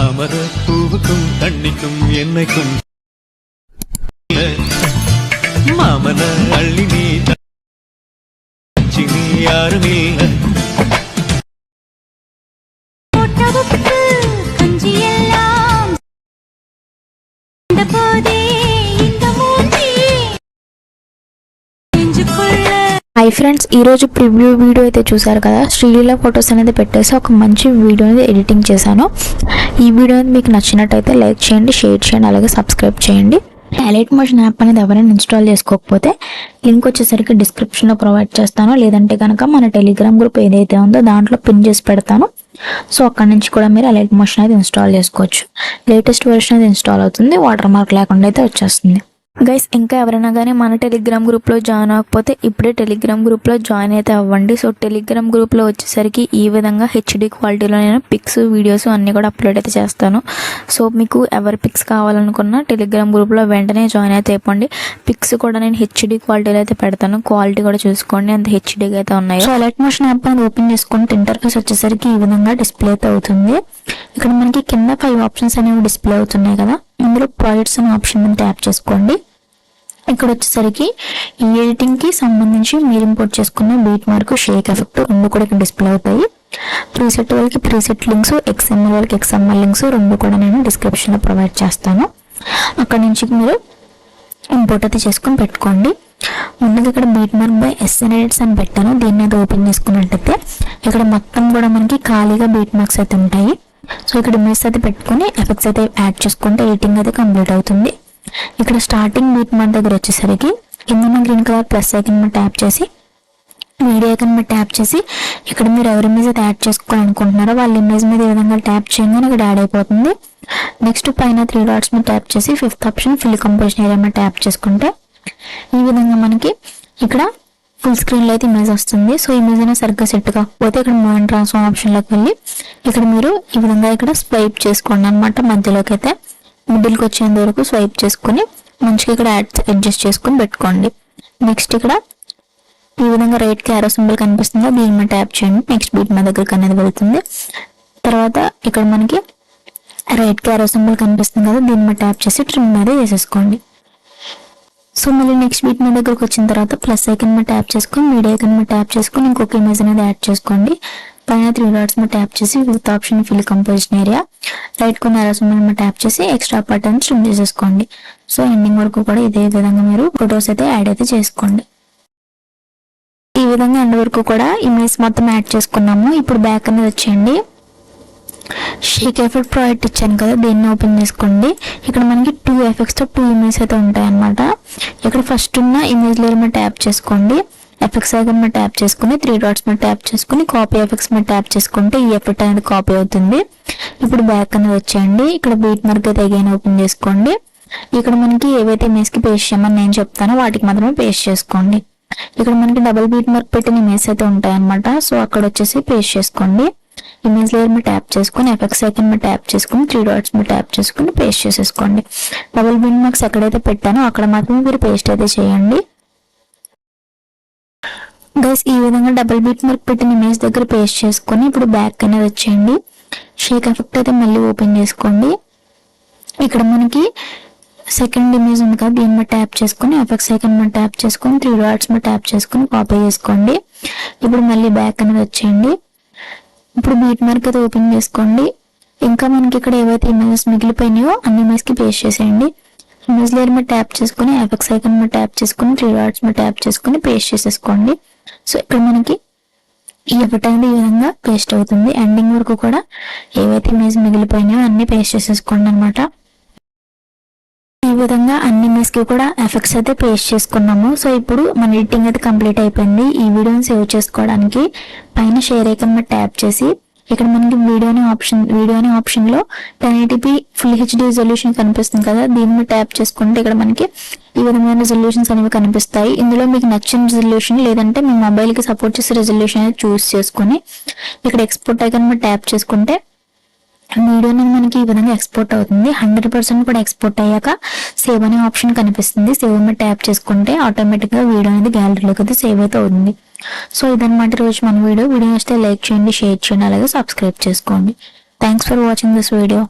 தாமர பூவுக்கும் தண்ணிக்கும் என்னைக்கும் மாமன அள்ளி நீ நீ யாரும் இல்லை హై ఫ్రెండ్స్, ఈరోజు ప్రివ్యూ వీడియో అయితే చూసారు కదా. శ్రీలీల ఫొటోస్ అనేది పెట్టేసి ఒక మంచి వీడియో అనేది ఎడిటింగ్ చేశాను. ఈ వీడియో అనేది మీకు నచ్చినట్టయితే లైక్ చేయండి, షేర్ చేయండి, అలాగే సబ్స్క్రైబ్ చేయండి. హైలైట్ మోషన్ యాప్ అనేది ఎవరైనా ఇన్స్టాల్ చేసుకోకపోతే లింక్ వచ్చేసరికి డిస్క్రిప్షన్లో ప్రొవైడ్ చేస్తాను, లేదంటే కనుక మన టెలిగ్రామ్ గ్రూప్ ఏదైతే ఉందో దాంట్లో పిన్ చేసి పెడతాను. సో అక్కడ నుంచి కూడా మీరు హైలైట్ మోషన్ అయితే ఇన్స్టాల్ చేసుకోవచ్చు. లేటెస్ట్ వెర్షన్ అయితే ఇన్స్టాల్ అవుతుంది, వాటర్ మార్క్ లేకుండా అయితే వచ్చేస్తుంది. గైస్, ఇంకా ఎవరైనా కానీ మన టెలిగ్రామ్ గ్రూప్లో జాయిన్ అవ్వకపోతే ఇప్పుడే టెలిగ్రామ్ గ్రూప్లో జాయిన్ అయితే అవ్వండి. సో టెలిగ్రామ్ గ్రూప్లో వచ్చేసరికి ఈ విధంగా హెచ్డి క్వాలిటీలో నేను పిక్స్, వీడియోస్ అన్నీ కూడా అప్లోడ్ అయితే చేస్తాను. సో మీకు ఎవరి పిక్స్ కావాలనుకున్నా టెలిగ్రామ్ గ్రూప్లో వెంటనే జాయిన్ అయితే అయిపోండి. పిక్స్ కూడా నేను హెచ్డి క్వాలిటీలో అయితే పెడతాను, క్వాలిటీ కూడా చూసుకోండి, అంత హెచ్డీగా అయితే ఉన్నాయి. సో హైలైట్ మోషన్ యాప్ అనేది ఓపెన్ చేసుకుంటే ఇంటర్ఫేస్ వచ్చేసరికి ఈ విధంగా డిస్ప్లే అయితే అవుతుంది. ఇక్కడ మనకి కింద 5 ఆప్షన్స్ అనేవి డిస్ప్లే అవుతున్నాయి కదా. ఇందులో ప్రాజెక్ట్స్ అనే ఆప్షన్ ట్యాప్ చేసుకోండి. ఇక్కడ వచ్చేసరికి ఈ ఎడిటింగ్ కి సంబంధించి మీరు ఇంపోర్ట్ చేసుకున్న బీట్ మార్క్, షేక్ ఎఫెక్ట్ రెండు కూడా ఇక్కడ డిస్ప్లే అవుతాయి. ప్రీసెట్ వాళ్ళకి ప్రీసెట్ లింక్స్, XML వాళ్ళకి XML లింక్స్ రెండు కూడా నేను డిస్క్రిప్షన్లో ప్రొవైడ్ చేస్తాను. అక్కడ నుంచి మీరు ఇంపోర్ట్ అయితే చేసుకొని పెట్టుకోండి. ముందుగా ఇక్కడ beat mark by SN edits అని పెట్టాను. దీన్ని అయితే ఓపెన్ చేసుకున్నట్టయితే ఇక్కడ మొత్తం కూడా మనకి ఖాళీగా బీట్ మార్క్స్ అయితే ఉంటాయి. సో ఇక్కడ ఇమేజ్ అయితే పెట్టుకుని ఎఫెక్ట్స్ అయితే యాడ్ చేసుకుంటే ఎడిటింగ్ అయితే కంప్లీట్ అవుతుంది. ఇక్కడ స్టార్టింగ్ బీట్ మార్క్ దగ్గర వచ్చేసరికి కింద గ్రీన్ కలర్ ప్లస్ ఐకన్ మీద ట్యాప్ చేసి, వీడియో ఐకన్ మీద ట్యాప్ చేసి ఇక్కడ మీరు ఎవరి ఇమేజ్ అయితే యాడ్ చేసుకోవాలనుకుంటున్నారో వాళ్ళ ఇమేజ్ మీద ఈ విధంగా ట్యాప్ చేయగానే ఇక్కడ యాడ్ అయిపోతుంది. నెక్స్ట్ పైన 3 డాట్స్ మీద ట్యాప్ చేసి 5th option fill composition area మీద ట్యాప్ చేసుకుంటే ఈ విధంగా మనకి ఇక్కడ ఫుల్ స్క్రీన్లో అయితే ఇమేజ్ వస్తుంది. సో ఇమేజ్ అనేది సరిగ్గా సెట్ కాకపోతే ఇక్కడ మూవ్ అండ్ ట్రాన్స్ఫార్మ్ ఆప్షన్లోకి వెళ్ళి ఇక్కడ మీరు ఈ విధంగా ఇక్కడ స్వైప్ చేసుకోండి అనమాట. మధ్యలోకి అయితే మిడిల్కి వచ్చేంత వరకు స్వైప్ చేసుకుని మంచిగా ఇక్కడ అడ్జస్ట్ చేసుకుని పెట్టుకోండి. నెక్స్ట్ ఇక్కడ ఈ విధంగా రైట్ కి యారో సింబల్ కనిపిస్తుందో దీని మీద ట్యాప్ చేయండి. నెక్స్ట్ బీట్ మీద దగ్గరికి అనేది వెళ్తుంది. తర్వాత ఇక్కడ మనకి రైట్ కి యారో సింబల్ కనిపిస్తుంది కదా, దీని మీద ట్యాప్ చేసి ట్రిమ్ మీద వేసేసుకోండి. సో మళ్ళీ నెక్స్ట్ బీట్ మీద దగ్గరకు వచ్చిన తర్వాత ప్లస్ ఐకన్ మీద ట్యాప్ చేసుకొని, మీడియా ఐకన్ మీద ట్యాప్ చేసుకొని ఇంకొక ఇమేజ్ అనేది యాడ్ చేసుకోండి. పైన 3 డాట్స్ మీద ట్యాప్ చేసి 5th option fill composition area, right కొన్ని యారో సింబల్ మీద ట్యాప్ చేసి ఎక్స్ట్రా పార్ట్ అని ట్రిమ్ చేసేసుకోండి. సో ఎండింగ్ వరకు కూడా ఇదే విధంగా మీరు ఫొటోస్ అయితే యాడ్ అయితే చేసుకోండి. ఈ విధంగా ఎండ్ వరకు కూడా ఇమేజ్ మొత్తం యాడ్ చేసుకున్నాము. ఇప్పుడు బ్యాక్ అనేది వచ్చేయండి. షేక్ ఎఫెక్ట్ ప్రాజెక్ట్ ఇచ్చాను కదా, దీన్ని ఓపెన్ చేసుకోండి. ఇక్కడ మనకి 2 ఎఫెక్ట్స్ తో 2 ఇమేజ్ అయితే ఉంటాయి అన్నమాట. ఇక్కడ ఫస్ట్ ఉన్న ఇమేజ్ లేయర్ మీద ట్యాప్ చేసుకోండి. ఎఫెక్ట్స్ ఐకాన్ మీద ట్యాప్ చేసుకుని 3 డాట్స్ మీద ట్యాప్ చేసుకుని కాపీ ఎఫెక్ట్స్ మీద ట్యాప్ చేసుకుంటే ఈ ఎఫెక్ట్ అనేది కాపీ అవుతుంది. ఇప్పుడు బ్యాక్ అనేది వచ్చేయండి. ఇక్కడ బీట్ మార్క్ అయితే అగైన్ ఓపెన్ చేసుకోండి. ఇక్కడ మనకి ఏవైతే ఇమేజ్ కి పేస్ట్ చేయమని నేను చెప్తానో వాటికి మాత్రమే పేస్ట్ చేసుకోండి. ఇక్కడ మనకి డబుల్ బీట్ మార్క్ పెట్టిన ఇమేజ్ అయితే ఉంటాయి అన్నమాట. సో అక్కడ వచ్చేసి పేస్ట్ చేసుకోండి. ఇమేజ్ లేయర్ మీద ట్యాప్ చేసుకుని ఎఫెక్ట్స్ ఐకాన్ మీద ట్యాప్ చేసుకుని 3 డాట్స్ మీద ట్యాప్ చేసుకుని పేస్ట్ చేసేసుకోండి. డబుల్ బీట్ మార్క్స్ ఎక్కడైతే పెట్టానో అక్కడ మాత్రమే మీరు పేస్ట్ అయితే చేయండి. గైస్, ఈ విధంగా డబుల్ బీట్ మార్క్ పెట్టిన ఇమేజ్ దగ్గర పేస్ట్ చేసుకొని ఇప్పుడు బ్యాక్ అనేది వచ్చేయండి. షేక్ ఎఫెక్ట్ అయితే మళ్ళీ ఓపెన్ చేసుకోండి. ఇక్కడ మనకి సెకండ్ ఇమేజ్ ఉంది కదా, దీని మీద ట్యాప్ చేసుకుని ఎఫెక్ట్స్ ఐకాన్ మీద ట్యాప్ చేసుకుని 3 డాట్స్ మీద ట్యాప్ చేసుకుని కాపీ చేసుకోండి. ఇప్పుడు మళ్ళీ బ్యాక్ అనేది వచ్చేయండి. ఇప్పుడు బీట్ మార్క్ అయితే ఓపెన్ చేసుకోండి. ఇంకా మనకి ఇక్కడ ఏవైతే ఇమేజెస్ మిగిలిపోయినాయో అన్ని ఇమేజ్ కి పేస్ట్ చేసేయండి. ఇమేజ్ లేయర్ మీద ట్యాప్ చేసుకుని ఎఫెక్ట్స్ ఐకాన్ మీద ట్యాప్ చేసుకుని 3 డాట్స్ మీద ట్యాప్ చేసుకుని పేస్ట్ చేసేసుకోండి. సో ఇక్కడ మనకి ఈ ఎఫెక్ట్ అనేది ఈ విధంగా పేస్ట్ అవుతుంది. ఎండింగ్ వరకు కూడా ఏవైతే ఇమేజ్ మిగిలిపోయినాయో అన్ని పేస్ట్ చేసేసుకోండి అనమాట. ఈ విధంగా అన్ని ఇమేజ్ కి కూడా ఎఫెక్ట్స్ అయితే పేస్ట్ చేసుకున్నాము. సో ఇప్పుడు మన ఎడిటింగ్ అయితే కంప్లీట్ అయిపోయింది. ఈ వీడియోని సేవ్ చేసుకోవడానికి పైన షేర్ ఐకాన్ మీద ట్యాప్ చేసి ఇక్కడ మనకి వీడియో అనే ఆప్షన్ లో 1080p ఫుల్ HD రెజల్యూషన్ కనిపిస్తుంది కదా, దీని మీద ట్యాప్ చేసుకుంటే ఇక్కడ మనకి ఈ విధమైన రెజల్యూషన్స్ అనేవి కనిపిస్తాయి. ఇందులో మీకు నచ్చిన రెజల్యూషన్ లేదంటే మీ మొబైల్ కి సపోర్ట్ చేసే రెజల్యూషన్ అనేది చూస్ చేసుకుని ఇక్కడ ఎక్స్పోర్ట్ ఐకాన్ మీద ట్యాప్ చేసుకుంటే వీడియో అనేది మనకి ఈ విధంగా ఎక్స్పోర్ట్ అవుతుంది. 100% కూడా ఎక్స్పోర్ట్ అయ్యాక సేవ్ అనే ఆప్షన్ కనిపిస్తుంది. సేవ్ మీద ట్యాప్ చేసుకుంటే ఆటోమేటిక్ గా వీడియో అనేది గ్యాలరీలోకి అయితే సేవ్ అయితే అవుతుంది. సో ఇదన్నమాట రోజు మన వీడియో నచ్చితే లైక్ చేయండి, షేర్ చేయండి, అలాగే సబ్స్క్రైబ్ చేసుకోండి. Thanks for watching this video.